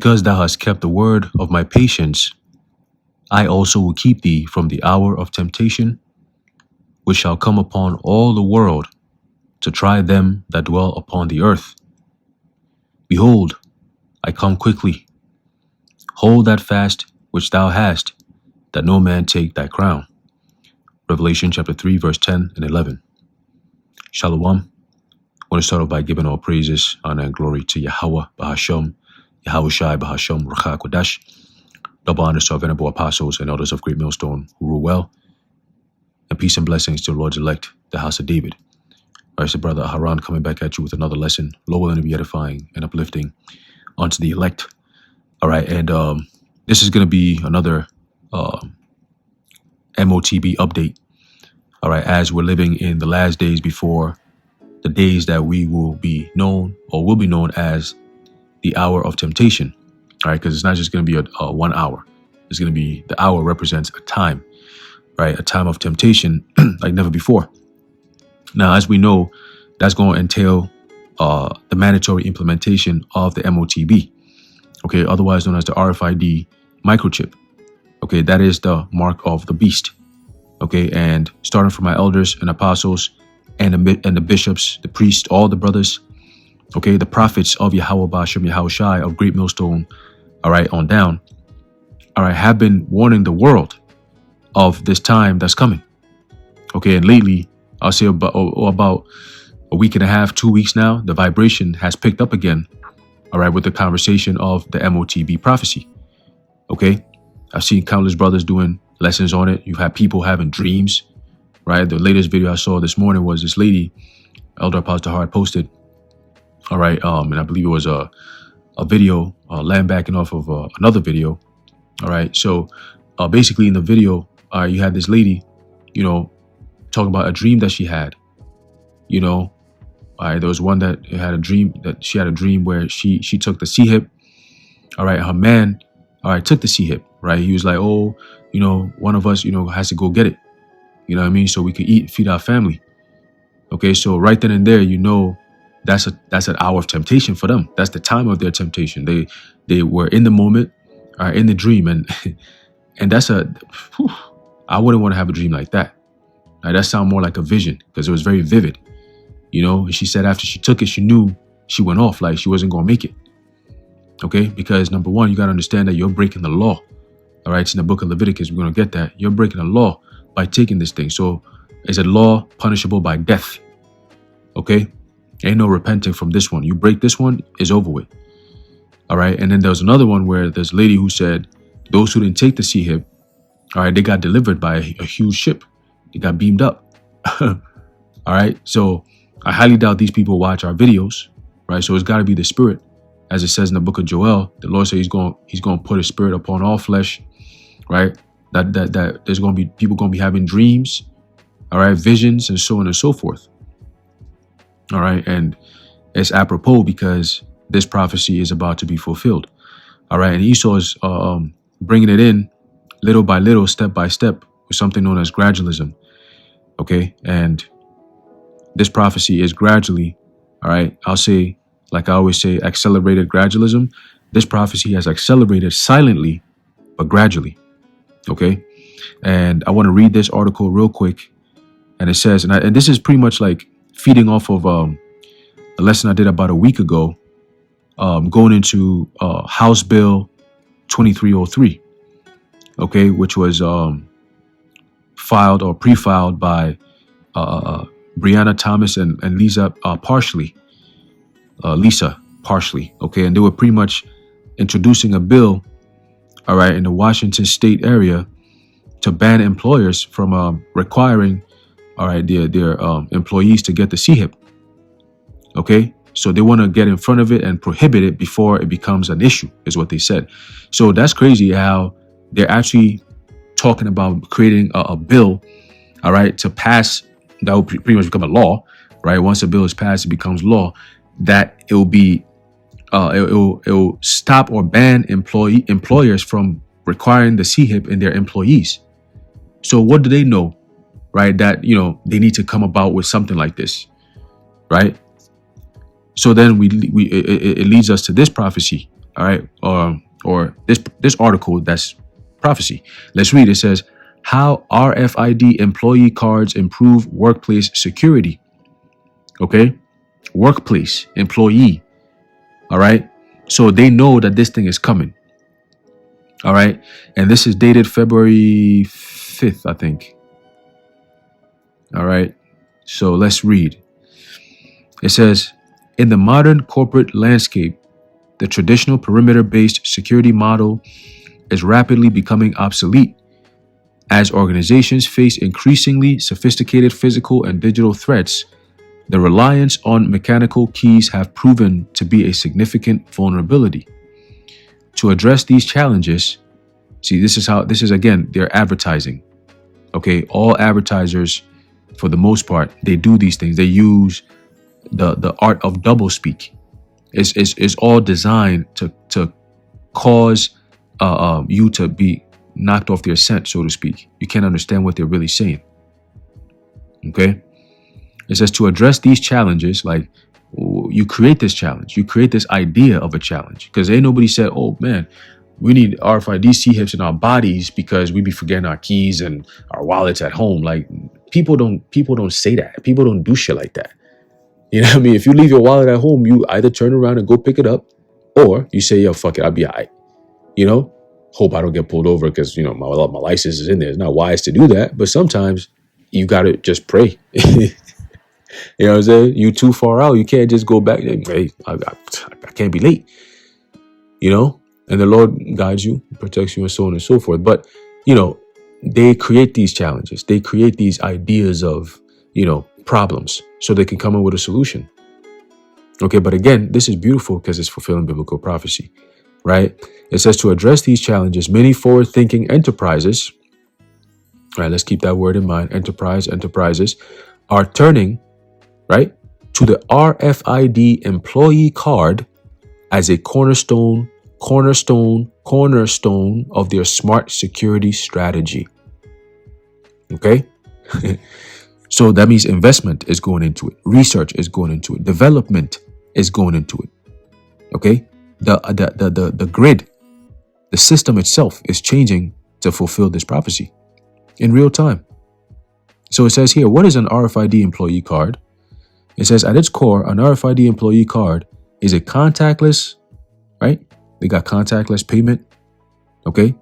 because thou hast kept the word of my patience, I also will keep thee from the hour of temptation, which shall come upon all the world to try them that dwell upon the earth. Behold, I come quickly. Hold that fast which thou hast, that no man take thy crown. Revelation chapter 3, verse 10 and 11. Shalom. I want to start off by giving all praises, honor, and glory to Yahweh, Bahasham, Yahweh Shai, Bahasham, Ruach HaKodesh. Double honors to our venerable apostles and elders of Great Millstone who rule well. And peace and blessings to the Lord's elect, the house of David. All right, so brother Haran coming back at you with another lesson, lower than to be edifying and uplifting unto the elect. All right, and this is going to be another Motb update. All right, as we're living in the last days before the days that we will be known or will be known as the hour of temptation. All right, because it's not just going to be a 1 hour. It's going to be, the hour represents a time, right? A time of temptation like never before. Now, as we know, that's going to entail the mandatory implementation of the Motb, okay, otherwise known as the Rfid microchip. Okay, that is the mark of the beast. Okay, and starting from my elders and apostles and the bishops, the priests, all the brothers, okay, the prophets of Yahweh Ba'ashem Yahweh Shai of Great Millstone, all right, on down, all right, have been warning the world of this time that's coming. Okay, and lately, I'll say about a week and a half, 2 weeks now, the vibration has picked up again, all right, with the conversation of the Motb prophecy. Okay, I've seen countless brothers doing lessons on it. You've had people having dreams, right? The latest video I saw this morning was this lady, Elder Apostle Hart, posted, all right, and I believe it was a video land backing off of another video. All right, so basically in the video, you had this lady, talking about a dream that she had. There was one that had a dream where she took the C-hip. All right, her man, all right, took the C-hip, right? He was like, oh, one of us, has to go get it. You know what I mean? So we could eat, feed our family. Okay, so right then and there, that's an hour of temptation for them. That's the time of their temptation. They were in the moment, in the dream, and that's I wouldn't want to have a dream like that. That sounds more like a vision because it was very vivid. She said after she took it, she knew she went off, like she wasn't going to make it. Okay, because number one, you got to understand that you're breaking the law. All right, it's in the book of Leviticus. We're going to get that. You're breaking the law by taking this thing. So it's a law punishable by death. Okay, ain't no repenting from this one. You break this one, it's over with. All right, and then there was another one where there's a lady who said those who didn't take the C-hip, all right, they got delivered by a huge ship. They got beamed up. All right, so I highly doubt these people watch our videos, right? So it's got to be the spirit, as it says in the book of Joel. The Lord said He's going to put His spirit upon all flesh, right? That there's going to be people going to be having dreams, all right, visions, and so on and so forth. All right, and it's apropos because this prophecy is about to be fulfilled. All right, and Esau is bringing it in little by little, step by step, with something known as gradualism. Okay, and this prophecy is gradually, all right, I'll say, like I always say, accelerated gradualism. This prophecy has accelerated silently, but gradually. Okay, and I want to read this article real quick. And it says, and this is pretty much like feeding off of a lesson I did about a week ago, going into House Bill 2303, okay, which was filed or pre-filed by Brianna Thomas and Lisa Parsley, okay, and they were pretty much introducing a bill, all right, in the Washington State area to ban employers from requiring, all right, their employees to get the C-hip. Okay, so they want to get in front of it and prohibit it before it becomes an issue, is what they said. So that's crazy how they're actually talking about creating a bill, all right, to pass that will pretty much become a law, right? Once a bill is passed, it becomes law. That it will be, it'll stop or ban employers from requiring the C-hip in their employees. So what do they know, right? That, they need to come about with something like this, right? So then it leads us to this prophecy, all right, or this article that's prophecy. Let's read. It says, how RFID employee cards improve workplace security. Okay, workplace employee. All right, so they know that this thing is coming. All right, and this is dated February 5th, I think. All right, so let's read. It says, in the modern corporate landscape, the traditional perimeter-based security model is rapidly becoming obsolete as organizations face increasingly sophisticated physical and digital threats. The reliance on mechanical keys have proven to be a significant vulnerability. To address these challenges, see, this is again, their advertising. Okay, all advertisers, for the most part, they do these things. They use the art of doublespeak. It's all designed to cause you to be knocked off their scent, so to speak. You can't understand what they're really saying. Okay? It says to address these challenges, like you create this challenge, you create this idea of a challenge, because ain't nobody said, oh man, we need RFID C-hips in our bodies because we be forgetting our keys and our wallets at home. Like people don't say that. People don't do shit like that. You know what I mean? If you leave your wallet at home, you either turn around and go pick it up, or you say, yo, fuck it, I'll be all right. You know, hope I don't get pulled over because, you know, my license is in there. It's not wise to do that, but sometimes you got to just pray. You know what I'm saying? You too far out. You can't just go back. Hey, I can't be late. You know, and the Lord guides you, protects you, and so on and so forth. But, you know, they create these challenges. They create these ideas of, you know, problems so they can come up with a solution. Okay, but again, this is beautiful because it's fulfilling biblical prophecy, right? It says to address these challenges, many forward-thinking enterprises, right, let's keep that word in mind, enterprises, are turning, right, to the RFID employee card as a cornerstone of their smart security strategy. Okay? So that means investment is going into it. Research is going into it. Development is going into it. Okay? The grid, the system itself is changing to fulfill this prophecy in real time. So it says here, what is an RFID employee card? It says at its core, an RFID employee card is a contactless, right? They got contactless payment. Okay?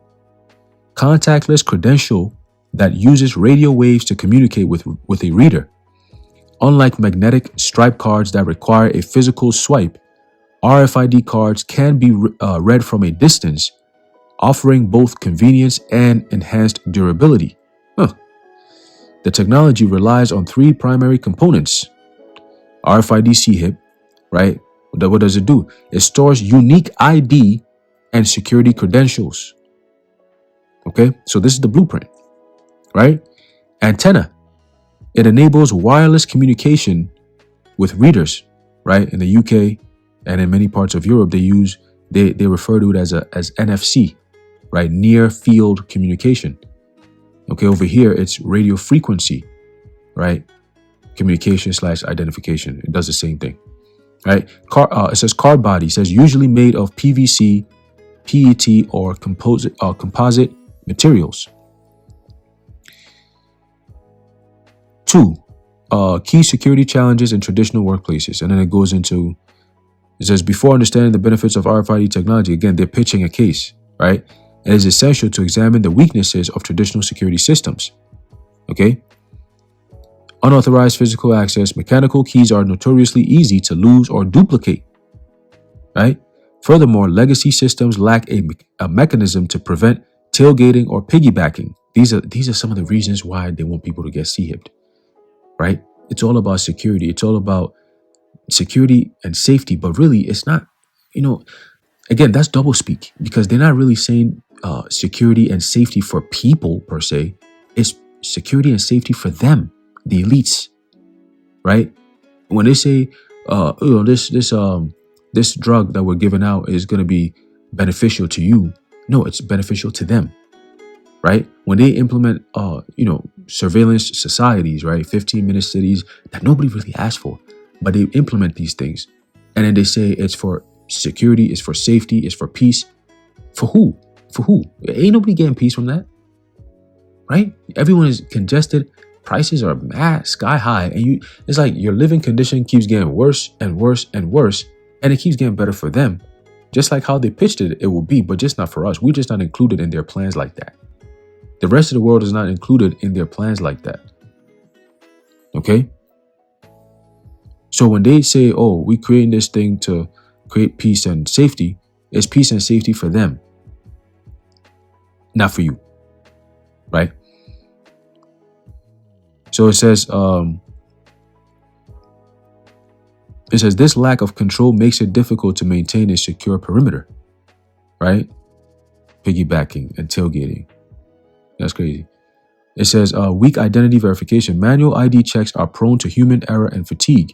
Contactless credential that uses radio waves to communicate with a reader. Unlike magnetic stripe cards that require a physical swipe, RFID cards can be read from a distance, offering both convenience and enhanced durability. The technology relies on three primary components. RFID C-hip, right? What does it do? It stores unique ID and security credentials. Okay, so this is the blueprint. Right? Antenna. It enables wireless communication with readers, right? In the UK and in many parts of Europe, they refer to it as NFC, right? Near field communication. Okay, over here, it's radio frequency, right? Communication / identification. It does the same thing, right? It says card body. It says usually made of PVC, PET, or composite materials. 2, key security challenges in traditional workplaces. And then it goes into, it says, before understanding the benefits of RFID technology, again, they're pitching a case, right? It is essential to examine the weaknesses of traditional security systems. Okay? Unauthorized physical access. Mechanical keys are notoriously easy to lose or duplicate, right? Furthermore, legacy systems lack a mechanism to prevent tailgating or piggybacking. These are some of the reasons why they want people to get C-hipped. Right? It's all about security. It's all about security and safety, but really it's not, you know, again, that's double speak because they're not really saying security and safety for people per se. It's security and safety for them, the elites, right? When they say, this drug that we're giving out is going to be beneficial to you. No, it's beneficial to them. Right? When they implement, surveillance societies, right? 15-minute cities that nobody really asked for, but they implement these things. And then they say it's for security, it's for safety, it's for peace. For who? For who? Ain't nobody getting peace from that, right? Everyone is congested. Prices are mad sky high, and it's like your living condition keeps getting worse and worse and worse, and it keeps getting better for them, just like how they pitched it will be, but just not for us. We're just not included in their plans like that. The rest of the world is not included in their plans like that. Okay? So when they say, oh, we creating this thing to create peace and safety, it's peace and safety for them, not for you, right? So it says, this lack of control makes it difficult to maintain a secure perimeter, right? Piggybacking and tailgating. That's crazy. It says, weak identity verification. Manual ID checks are prone to human error and fatigue.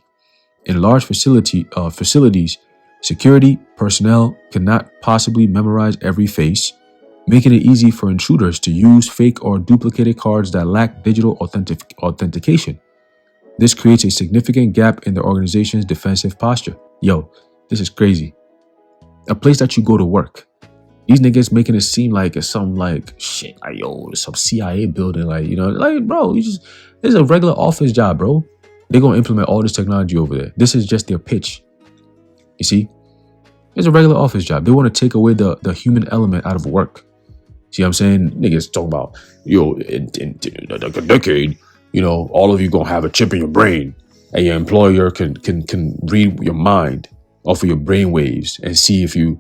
In large facilities, security personnel cannot possibly memorize every face, making it easy for intruders to use fake or duplicated cards that lack digital authentication. This creates a significant gap in the organization's defensive posture. Yo, this is crazy. A place that you go to work. These niggas making it seem like it's some like shit, like yo, some CIA building, like, you know, like bro, this is a regular office job, bro. They're gonna implement all this technology over there. This is just their pitch. You see? It's a regular office job. They want to take away the human element out of work. See what I'm saying? Niggas talking about, yo, in like a decade, you know, all of you gonna have a chip in your brain, and your employer can read your mind off of your brain waves and see if you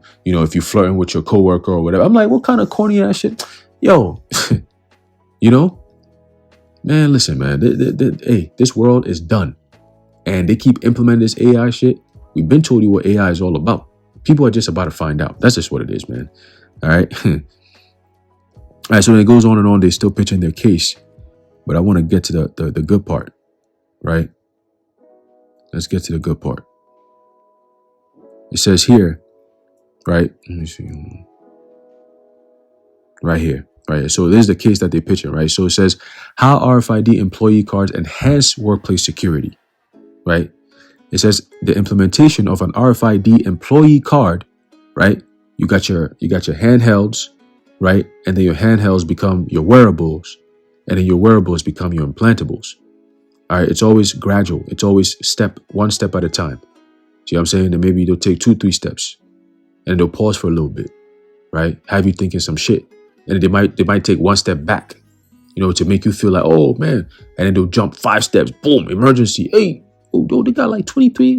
flirting with your coworker or whatever. I'm like, what kind of corny ass shit? Yo, you know? Man, listen, man. Hey, this world is done. And they keep implementing this AI shit. We've been told you what AI is all about. People are just about to find out. That's just what it is, man. All right? All right, so when it goes on and on, they're still pitching their case. But I want to get to the good part, right? Let's get to the good part. It says here, right? Let me see. Right here. Right. So this is the case that they're pitching, right? So it says how RFID employee cards enhance workplace security, right? It says the implementation of an RFID employee card, right? You got your handhelds, right? And then your handhelds become your wearables, and then your wearables become your implantables. All right. It's always gradual. It's always one step at a time. See what I'm saying? And maybe they'll take 2-3 steps, and they'll pause for a little bit, right? Have you thinking some shit. And they might take 1 step back, you know, to make you feel like, oh man. And then they'll jump 5 steps, boom, emergency. Hey, oh, they got like 23,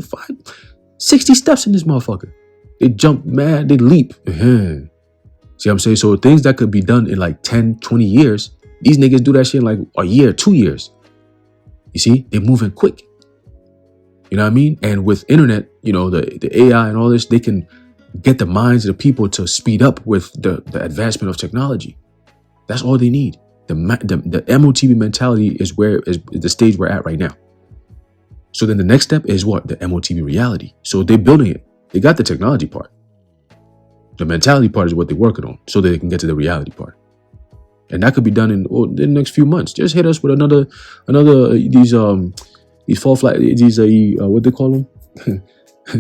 60 steps in this motherfucker. They jump, man, they leap. See what I'm saying? So things that could be done in like 10, 20 years, these niggas do that shit in like a year, 2 years. You see, they're moving quick. You know what I mean? And with internet, you know, the AI and all this, they can get the minds of the people to speed up with the advancement of technology. That's all they need. The Motb mentality is the stage we're at right now. So then the next step is what? The Motb reality. So they're building it. They got the technology part. The mentality part is what they're working on, so that they can get to the reality part. And that could be done in the next few months. Just hit us with another these fall flat, these what they call them?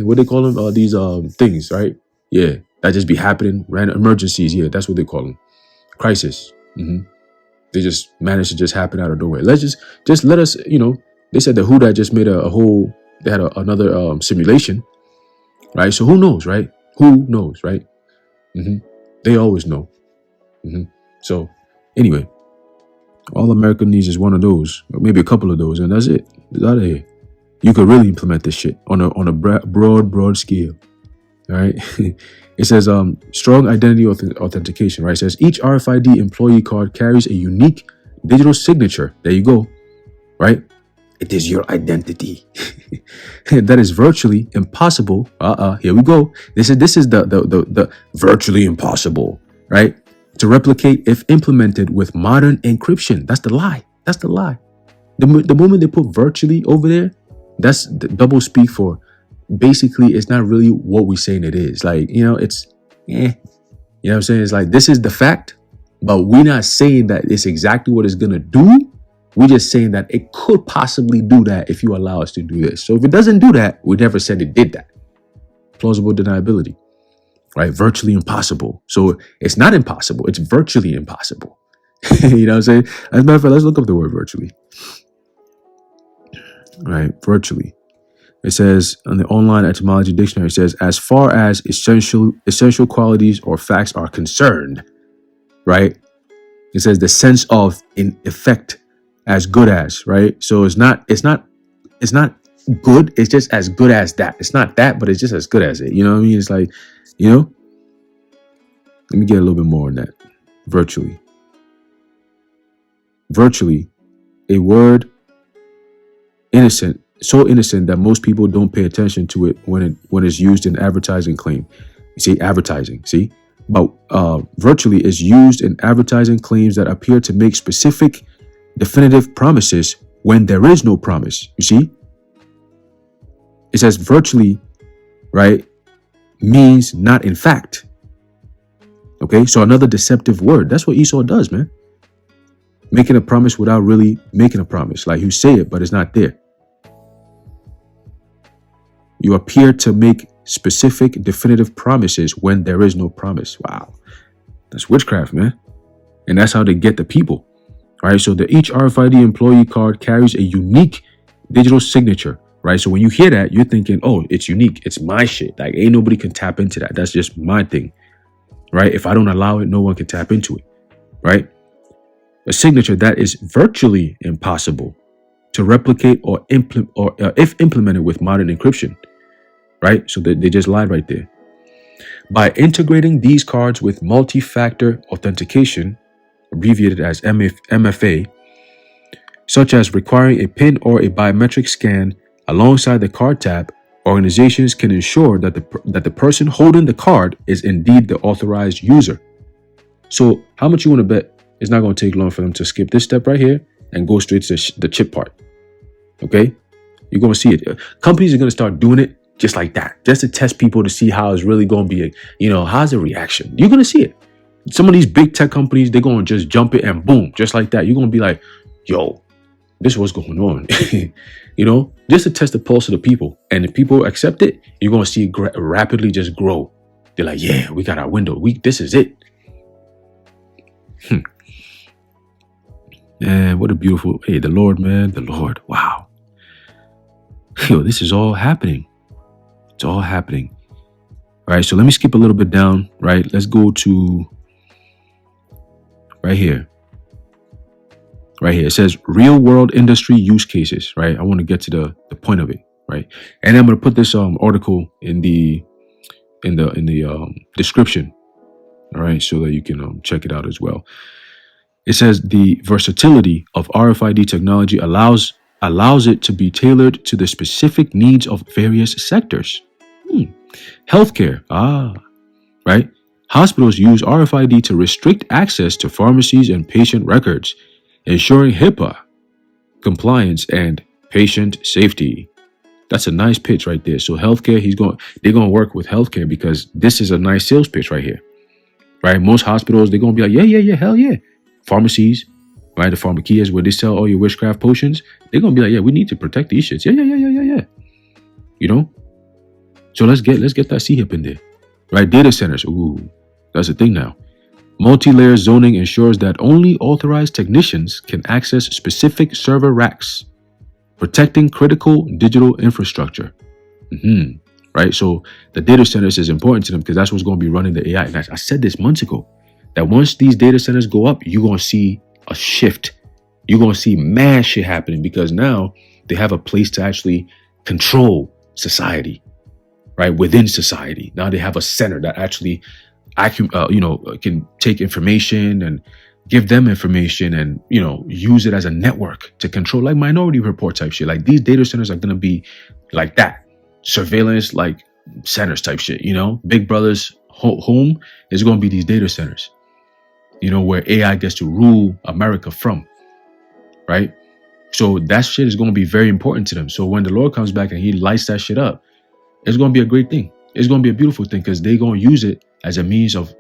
What they call them? These things, right? Yeah, that just be happening. Random emergencies. Yeah, that's what they call them. Crisis. They just manage to just happen out of nowhere. Let's just let us. You know, they said the WHO that just made a whole. They had another simulation, right? So who knows, right? Who knows, right? They always know. So anyway, all America needs is one of those, or maybe a couple of those, and that's it. It's out of here. You could really implement this shit on a broad scale. All right. It says strong identity authentication, right? It says each RFID employee card carries a unique digital signature. There you go. Right? It is your identity. That is virtually impossible. Here we go. This is the virtually impossible, right? To replicate if implemented with modern encryption. That's the lie. That's the lie. The moment they put virtually over there, that's the double speak for basically it's not really what we're saying it is. Like, you know, it's You know what I'm saying? It's like, this is the fact, but we're not saying that it's exactly what it's going to do. We're just saying that it could possibly do that if you allow us to do this. So if it doesn't do that, we never said it did that. Plausible deniability. right? Virtually impossible. So it's not impossible. It's virtually impossible. You know what I'm saying? As a matter of fact, let's look up the word virtually. Right? Virtually. It says on the online etymology dictionary, it says, as far as essential qualities or facts are concerned, right? It says the sense of, in effect, as good as, right? So it's not good. It's just as good as that. It's not that, but it's just as good as it. You know what I mean? It's like, you know, let me get a little bit more on that. Virtually. Virtually, a word innocent, so innocent that most people don't pay attention to it when it's used in advertising claim. You see, advertising, see? But virtually is used in advertising claims that appear to make specific, definitive promises when there is no promise. You see? It says virtually, right, means not in fact. Okay, so another deceptive word. That's what Esau does, man. Making a promise without really making a promise. Like you say it, but it's not there. You appear to make specific, definitive promises when there is no promise. Wow. That's witchcraft, man. And that's how they get the people. All right. So each RFID employee card carries a unique digital signature, right? So when you hear that, you're thinking, oh, it's unique. It's my shit. Like ain't nobody can tap into that. That's just my thing, right? If I don't allow it, no one can tap into it, right? A signature that is virtually impossible to replicate or implement, or if implemented with modern encryption, right? So they just lied right there. By integrating these cards with multi-factor authentication, abbreviated as MFA, such as requiring a PIN or a biometric scan alongside the card tap, organizations can ensure that the person holding the card is indeed the authorized user. So how much you want to bet it's not going to take long for them to skip this step right here and go straight to the chip part? Okay? You're going to see it. Companies are going to start doing it just like that, just to test people to see how it's really going to be, how's the reaction? You're going to see it. Some of these big tech companies, they're going to just jump it and boom, just like that. You're going to be like, yo, this is what's going on, just to test the pulse of the people. And if people accept it, you're going to see it rapidly just grow. They're like, yeah, we got our window. This is it. Man, what a beautiful, the Lord, man, the Lord. Wow. Yo, this is all happening. It's all happening. All right, so let me skip a little bit down, right? Let's go to right here. Right here. It says real world industry use cases, right? I want to get to the point of it, right? And I'm going to put this article in the description, all right, so that you can check it out as well. It says the versatility of RFID technology allows it to be tailored to the specific needs of various sectors. Healthcare, right? Hospitals use RFID to restrict access to pharmacies and patient records, ensuring HIPAA compliance and patient safety. That's a nice pitch right there. So healthcare, they're going to work with healthcare because this is a nice sales pitch right here, right? Most hospitals, they're going to be like, yeah, hell yeah. Pharmacies, right? The pharmakias where they sell all your witchcraft potions, they're going to be like, yeah, we need to protect these shits. Yeah. So let's get that C-HIP in there, right? Data centers. Ooh, that's a thing now. Multi-layer zoning ensures that only authorized technicians can access specific server racks, protecting critical digital infrastructure. Right? So the data centers is important to them because that's what's going to be running the AI. And I said this months ago, that once these data centers go up, you're going to see a shift. You're going to see mad shit happening because now they have a place to actually control society, right? Within society. Now they have a center that actually can take information and give them information and, use it as a network to control, like Minority Report type shit. Like these data centers are going to be like that. Surveillance, like centers type shit, Big Brother's home is going to be these data centers, where AI gets to rule America from, right? So that shit is going to be very important to them. So when the Lord comes back and he lights that shit up, it's going to be a great thing. It's going to be a beautiful thing because they're going to use it as a means of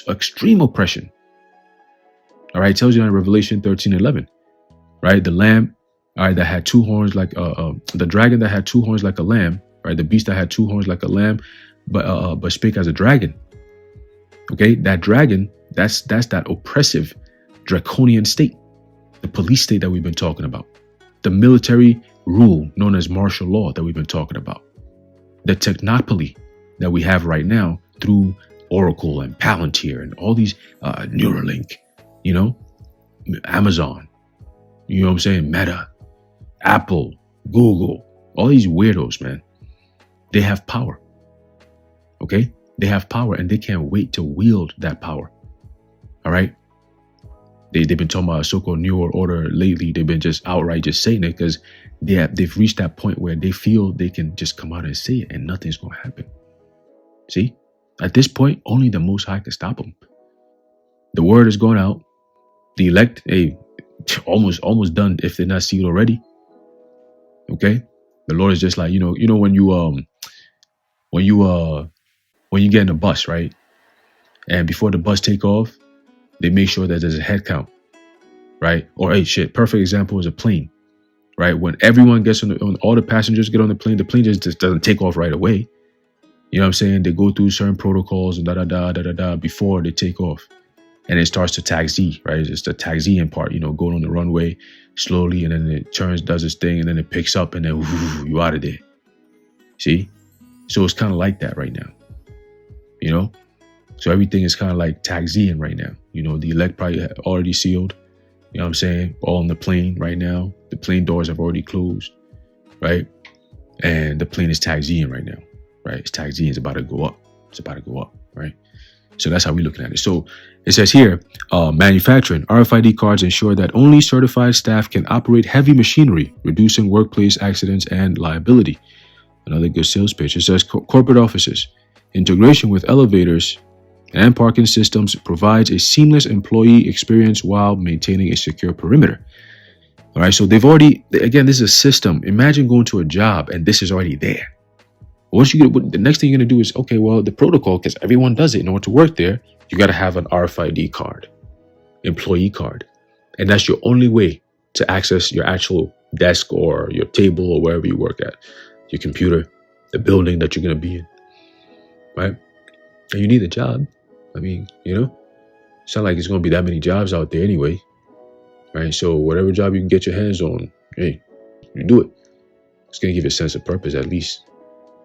extreme oppression. All right. It tells you in Revelation 13:11, right? The lamb, all right, that had two horns like the dragon that had two horns like a lamb, right? The beast that had two horns like a lamb, but spake as a dragon. Okay, that dragon, that's that oppressive, draconian state, the police state that we've been talking about, the military rule known as martial law that we've been talking about, the technopoly that we have right now through Oracle and Palantir and all these Neuralink, Amazon, you know what I'm saying? Meta, Apple, Google, all these weirdos, man. They have power. Okay? They have power and they can't wait to wield that power. All right? They've been talking about a so-called New World Order lately. They've been just outright just saying it because they've reached that point where they feel they can just come out and say it and nothing's going to happen. See? At this point, only the Most High can stop them. The word is going out. The elect, almost done if they're not sealed already. Okay? The Lord is just like, when you get in a bus, right? And before the bus take off, they make sure that there's a head count, right? Or perfect example is a plane, right? When everyone gets when all the passengers get on the plane just doesn't take off right away. You know what I'm saying? They go through certain protocols and before they take off. And it starts to taxi, right? It's the taxiing part, going on the runway slowly, and then it turns, does its thing, and then it picks up, and then you out of there. See? So it's kind of like that right now. So everything is kind of like taxiing right now. The elect probably already sealed. You know what I'm saying? All on the plane right now. The plane doors have already closed, right? And the plane is taxiing right now, right? It's taxiing. It's about to go up. Right? So that's how we're looking at it. So it says here, manufacturing RFID cards ensure that only certified staff can operate heavy machinery, reducing workplace accidents and liability. Another good sales pitch. It says corporate offices. Integration with elevators and parking systems provides a seamless employee experience while maintaining a secure perimeter. All right, so again, this is a system. Imagine going to a job and this is already there. The next thing you're going to do is, the protocol, because everyone does it in order to work there, you got to have an RFID card, employee card. And that's your only way to access your actual desk or your table or wherever you work at, your computer, the building that you're going to be in. Right? And you need a job. It's not like it's going to be that many jobs out there anyway. Right? So whatever job you can get your hands on, you do it. It's going to give you a sense of purpose at least.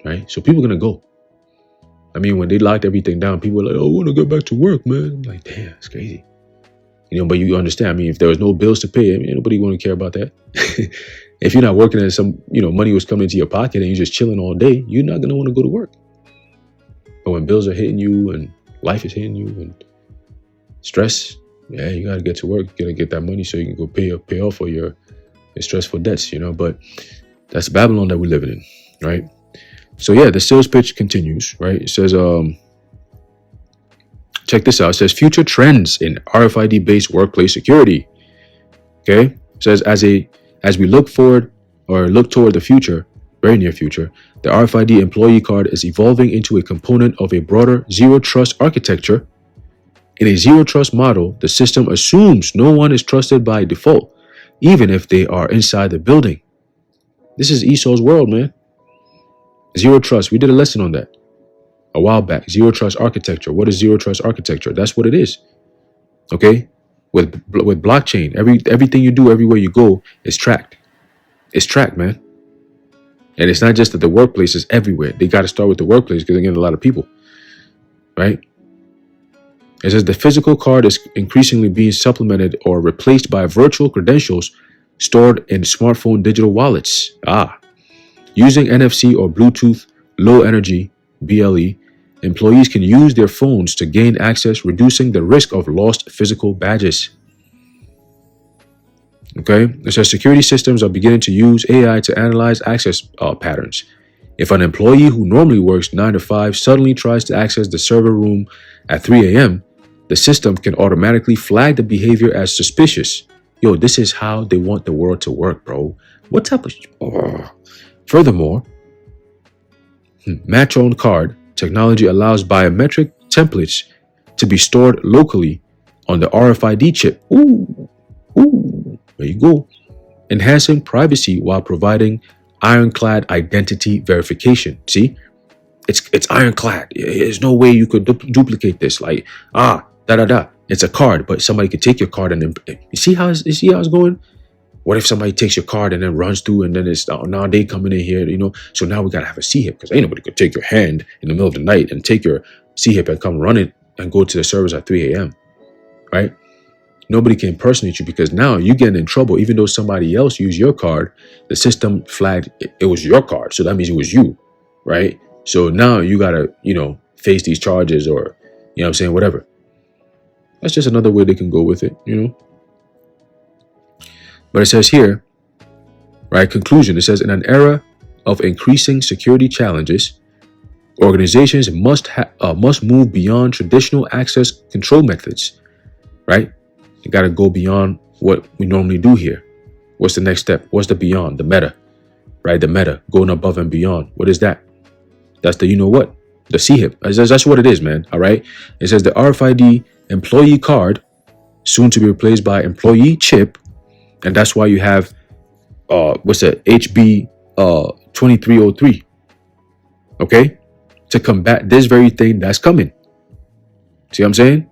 Right? So people are going to go. When they locked everything down, people were like, I want to get back to work, man. I'm like, damn, it's crazy. But you understand, if there was no bills to pay, nobody want to care about that. If you're not working and some, money was coming into your pocket and you're just chilling all day, you're not going to want to go to work. But when bills are hitting you and life is hitting you and stress, you got to get to work. You got to get that money so you can go pay off for your stressful debts, But that's Babylon that we're living in, right? So the sales pitch continues, right? It says, check this out. It says future trends in RFID-based workplace security. Okay? It says as we look toward the future, very near future, the RFID employee card is evolving into a component of a broader zero trust architecture. In a zero trust model, the system assumes no one is trusted by default, even if they are inside the building. This is Esau's world, man. Zero trust. We did a lesson on that a while back. Zero trust architecture. What is zero trust architecture? That's what it is. Okay? With blockchain, everything you do, everywhere you go, is tracked. It's tracked, man. And it's not just at the workplace, it's everywhere. They got to start with the workplace because, again, a lot of people, right? It says the physical card is increasingly being supplemented or replaced by virtual credentials stored in smartphone digital wallets. Using NFC or Bluetooth Low Energy, BLE, employees can use their phones to gain access, reducing the risk of lost physical badges. Okay, it says security systems are beginning to use AI to analyze access patterns. If an employee who normally works 9 to 5 suddenly tries to access the server room at 3 a.m., the system can automatically flag the behavior as suspicious. This is how they want the world to work, bro. What type of... Furthermore, match-on card technology allows biometric templates to be stored locally on the RFID chip. There you go. Enhancing privacy while providing ironclad identity verification. See? it's ironclad. There's no way you could duplicate this. Like, it's a card, but somebody could take your card and then you see how it's going. What if somebody takes your card and then runs through, and then it's now they coming in here, so now we gotta have a C-hip, because ain't nobody could take your hand in the middle of the night and take your C-hip and come run it and go to the service at 3 a.m. right? Nobody can impersonate you, because now you're getting in trouble. Even though somebody else used your card, the system flagged it was your card, so that means it was you, right? So now you gotta face these charges, or what I'm saying, whatever. That's just another way they can go with it, But it says here, right, conclusion, it says, in an era of increasing security challenges, organizations must move beyond traditional access control methods, right? You got to go beyond what we normally do here. What's the next step? What's the beyond? The meta, right? The meta, going above and beyond. What is that? That's the the C-hip. That's what it is, man. All right. It says the RFID employee card, soon to be replaced by employee chip. And that's why you have, what's that? HB 2303. Okay? To combat this very thing that's coming. See what I'm saying?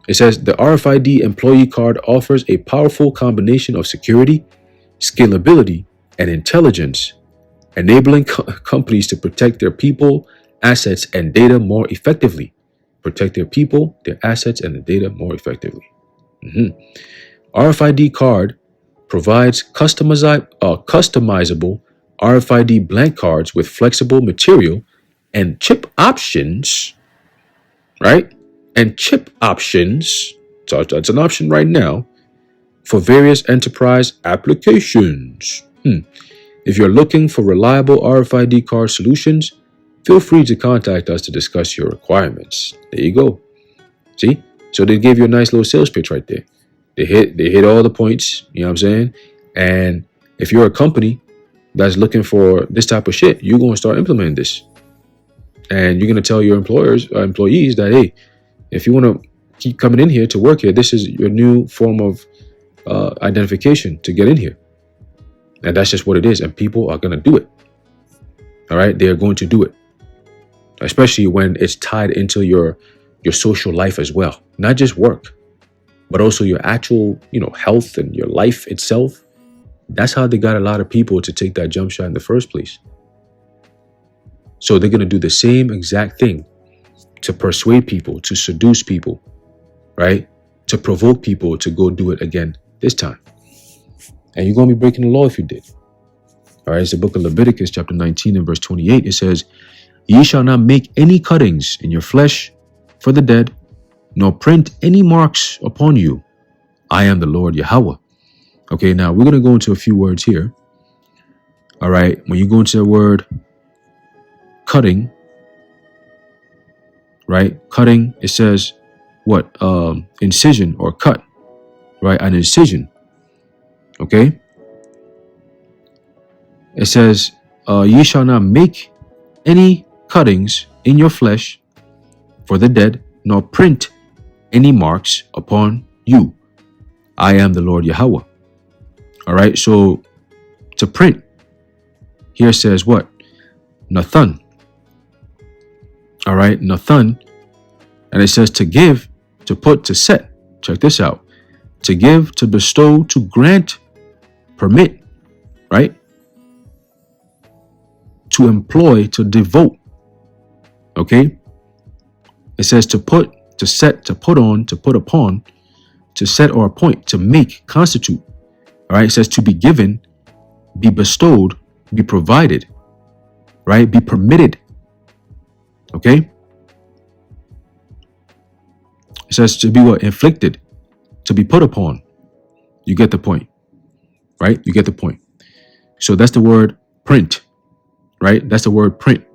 It says the RFID employee card offers a powerful combination of security, scalability, and intelligence, enabling companies to protect their people, assets, and data more effectively. Protect their people, their assets, and the data more effectively. RFID card provides customizable RFID blank cards with flexible material and chip options, right? And chip options, so that's an option right now, for various enterprise applications. If you're looking for reliable RFID card solutions, feel free to contact us to discuss your requirements. There you go. See? So they gave you a nice little sales pitch right there. They hit all the points, you know what I'm saying? And if you're a company that's looking for this type of shit, you're going to start implementing this. And you're going to tell your employees that, hey, if you want to keep coming in here to work here, this is your new form of identification to get in here. And that's just what it is. And people are going to do it. All right. They are going to do it, especially when it's tied into your social life as well. Not just work, but also your actual, health and your life itself. That's how they got a lot of people to take that jump shot in the first place. So they're going to do the same exact thing to persuade people, to seduce people, right? To provoke people to go do it again this time. And you're going to be breaking the law if you did. All right, it's the book of Leviticus chapter 19 and verse 28. It says, ye shall not make any cuttings in your flesh for the dead, nor print any marks upon you. I am the Lord Yahweh. Okay, now we're going to go into a few words here. All right, when you go into the word cutting, right? Cutting, it says what? Incision or cut, right? An incision. Okay. It says, ye shall not make any cuttings in your flesh for the dead, nor print any marks upon you. I am the Lord Yahweh. All right. So to print here says what? Nathan. All right. Nathan. And it says to give, to put, to set. Check this out. To give, to bestow, to grant, permit, right? To employ, to devote. Okay. It says to put, to set, to put on, to put upon, to set or appoint, to make, constitute. All right. It says to be given, be bestowed, be provided, right? Be permitted. Okay. It says to be what? Inflicted, to be put upon. You get the point, right? You get the point. So that's the word print, right? That's the word print.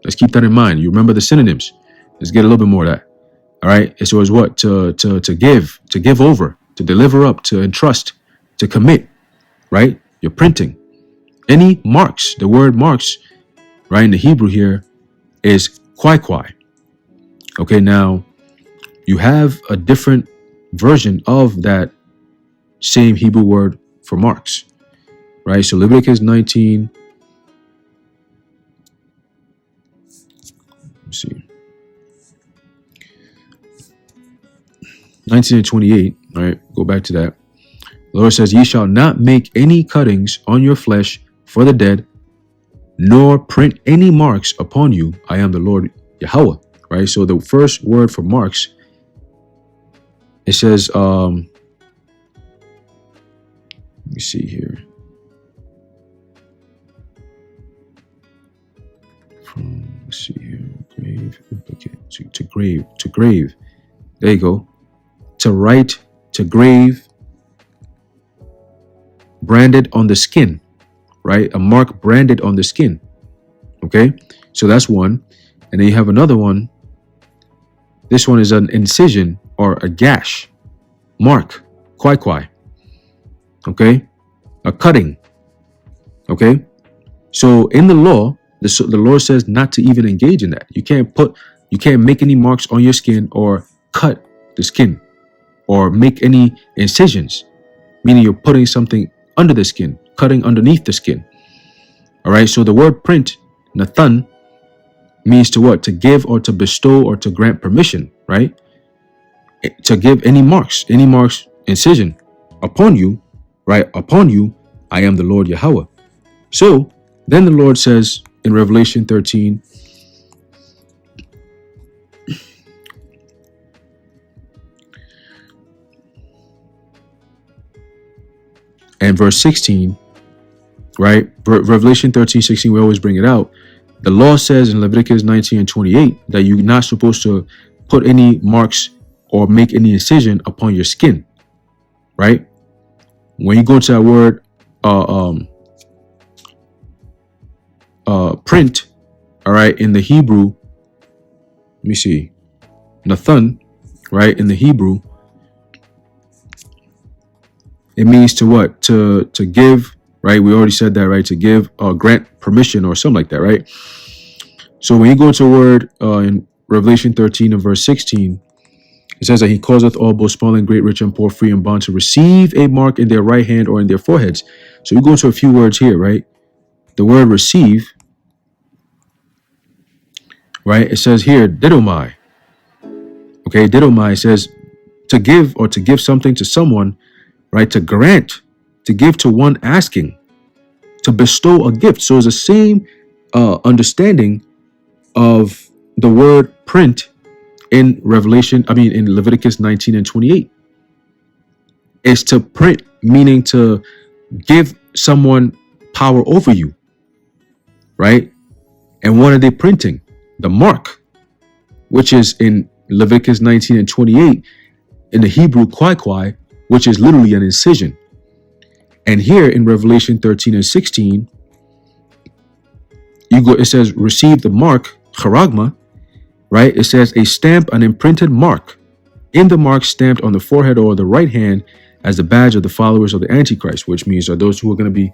Let's keep that in mind. You remember the synonyms. Let's get a little bit more of that. All right. So it's what? To give over, to deliver up, to entrust, to commit, right? You're printing. Any marks, the word marks, right, in the Hebrew here is kwai. Okay, now you have a different version of that same Hebrew word for marks, right? So Leviticus 19 Let's see. 19 and 28. All right, go back to that. The Lord says, "Ye shall not make any cuttings on your flesh for the dead, nor print any marks upon you. I am the Lord Yahweh." Right. So the first word for marks, it says, let me see here. Let's see here. Grave, implicate, to grave. There you go. To write, to grave, branded on the skin, right? A mark branded on the skin. Okay, so that's one. And then you have another one. This one is an incision or a gash, mark, kwai. Okay, a cutting. Okay, so in the law, the Lord says not to even engage in that. You can't make any marks on your skin or cut the skin or make any incisions, meaning you're putting something under the skin, cutting underneath the skin. All right, so the word print, nathan, means to what? To give or to bestow or to grant permission, right? To give any marks, incision upon you, right? Upon you, I am the Lord Yahweh. So then the Lord says in Revelation 13, and verse 16, right? Revelation 13:16, we always bring it out. The law says in Leviticus 19 and 28 that you're not supposed to put any marks or make any incision upon your skin, right? When you go to that word print, all right, in the Hebrew, let me see, nathan, right, in the Hebrew, it means to what? To give, right? We already said that, right? To give, grant permission or something like that, right? So when you go to a word in Revelation 13 and verse 16, it says that he causeth all, both small and great, rich and poor, free and bond, to receive a mark in their right hand or in their foreheads. So you go into a few words here, right? The word receive, right? It says here, didomai. Okay, didomai says to give or to give something to someone, right? To grant, to give to one asking, to bestow a gift. So it's the same understanding of the word print in in Leviticus 19 and 28. It's to print, meaning to give someone power over you, right? And what are they printing? The mark, which is in Leviticus 19 and 28, in the Hebrew kwai, which is literally an incision. And here in Revelation 13 and 16, it says, receive the mark, charagma, right? It says a stamp, an imprinted mark, in the mark stamped on the forehead or the right hand as the badge of the followers of the Antichrist, which means are those who are going to be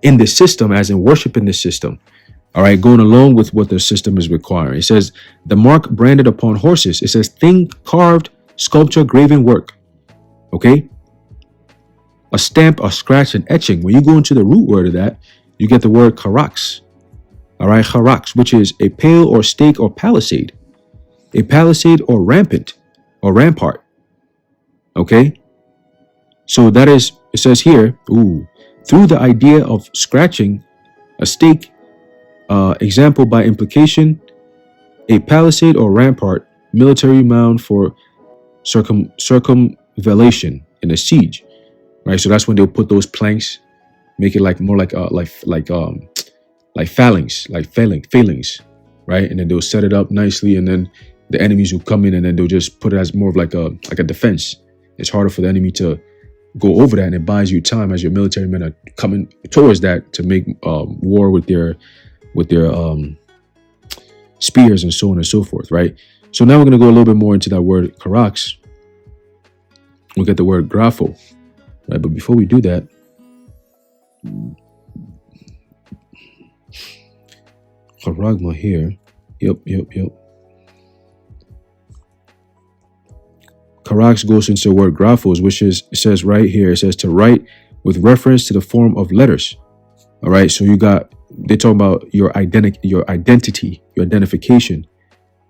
in the system, as in worship in the system. All right, going along with what the system is requiring. It says the mark branded upon horses. It says thing carved, sculpture, graven work. Okay, a stamp, a scratch, and etching. When you go into the root word of that, you get the word charax. All right, charax, which is a pale or stake or palisade, a palisade or rampant or rampart. Okay, so that is, it says here, through the idea of scratching a stake, example by implication, a palisade or rampart, military mound for circumvallation in a siege, right? So that's when they'll put those planks, make it like more like phalanx, right? And then they'll set it up nicely, and then the enemies will come in, and then they'll just put it as more of like a defense. It's harder for the enemy to go over that, and it buys you time as your military men are coming towards that to make war with their spears and so on and so forth, right? So now we're going to go a little bit more into that word charax. We'll get the word grapho, right? But before we do that, charagma here. Yep. Charax goes into the word graphos, which is, it says right here, it says to write with reference to the form of letters. All right, so you got they talk about your identity, your identification.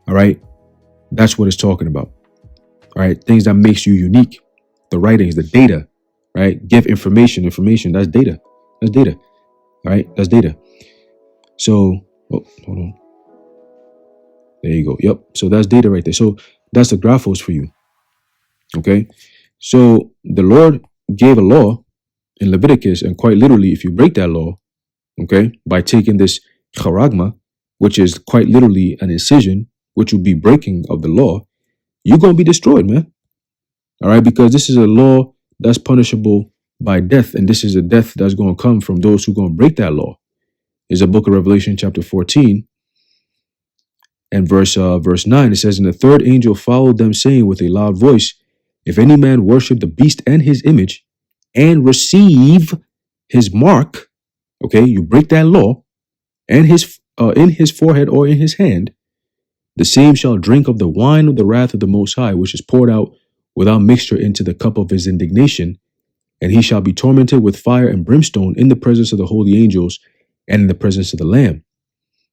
All right. That's what it's talking about. All right. Things that makes you unique. The writings, the data, right? Give information. That's data. That's data. All right. That's data. So, oh, hold on. There you go. Yep. So that's data right there. So that's the graphos for you. Okay. So the Lord gave a law in Leviticus, and quite literally, if you break that law, okay, by taking this charagma, which is quite literally an incision, which would be breaking of the law, you're going to be destroyed, man. All right. Because this is a law that's punishable by death. And this is a death that's going to come from those who are going to break that law. Is a book of Revelation, chapter 14. And verse 9, it says, "And the third angel followed them, saying with a loud voice, If any man worship the beast and his image, and receive his mark," okay, you break that law, "and his in his forehead or in his hand, the same shall drink of the wine of the wrath of the Most High, which is poured out without mixture into the cup of his indignation, and he shall be tormented with fire and brimstone in the presence of the holy angels and in the presence of the Lamb.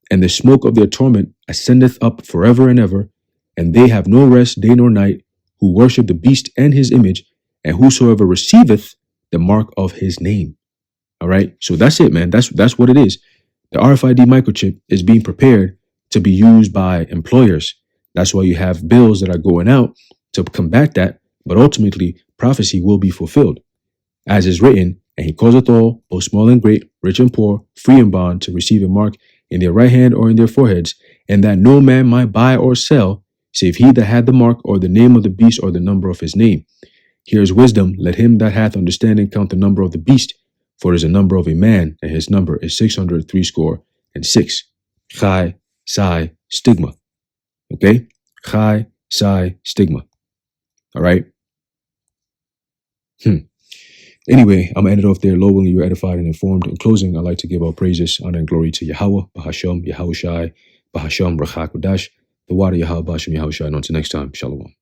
And the smoke of their torment ascendeth up forever and ever, and they have no rest day nor night, who worship the beast and his image, and whosoever receiveth the mark of his name." All right. So that's it, man. That's what it is. The RFID microchip is being prepared to be used by employers. That's why you have bills that are going out to combat that. But ultimately, prophecy will be fulfilled. As is written, "And he causeth all, both small and great, rich and poor, free and bond, to receive a mark in their right hand or in their foreheads, and that no man might buy or sell, save he that had the mark or the name of the beast or the number of his name. Here is wisdom. Let him that hath understanding count the number of the beast, for it is a number of a man, and his number is 666. Chai, Psi, Stigma. Okay? Chai, Psi, Stigma. All right? Anyway, I'm going to end it off there. Lord willing, you're edified and informed. In closing, I'd like to give all praises, honor, and glory to Yahweh, Bahasham, Yahushai, Bahasham, Rachakodash, the water Yahweh, Bahasham, Yahushai. And until next time, Shalom.